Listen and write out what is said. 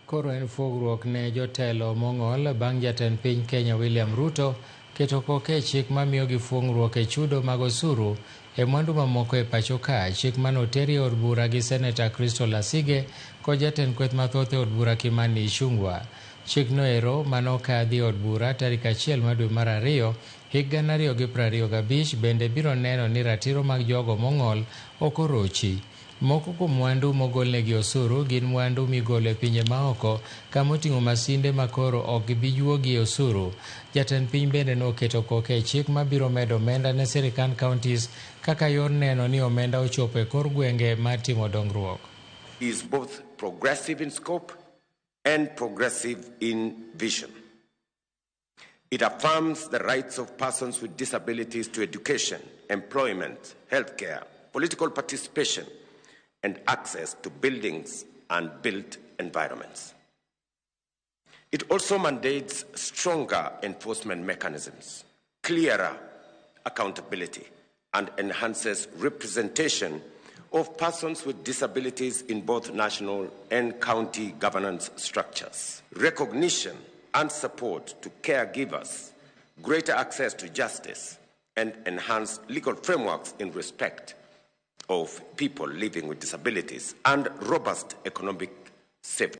Koro en fuong'ruok ne jotelo mong'ol bang' jatend piny Kenya William Ruto keto koke e chik mamiyogi fuong'ruok e chudo mag osuru e mwandu mamoko e pacho ka, chik manoteri e od bura gi Seneta Kristo Lasige kod jatend kweth mathoth e od bura Kimani Ichung'wa. Chikno ero manokadhi e od bura tarik 1 dwe mar ariyo higa 2025 bende biro neno ni ratiro mag jogo mong'ol ok orochi. Moko kuom mwandu mogolnegi osuru gin mwandu migolo e pinje maoko kama oting'o masinde makoro ok gibi juogi e osuru. Jatend piny bende noketo koke e chik mabiro medo omenda ne sirikand counties kaka yor neno ni omenda ochopo e kor gwenge mar timo dongruok. Is both progressive in scope and progressive in vision. It affirms the rights of persons with disabilities to education, employment, healthcare, political participation, and access to buildings and built environments. It also mandates stronger enforcement mechanisms, clearer accountability, and enhances representation of persons with disabilities in both national and county governance structures, recognition and support to caregivers, greater access to justice, and enhanced legal frameworks in respect of people living with disabilities, and robust economic safety.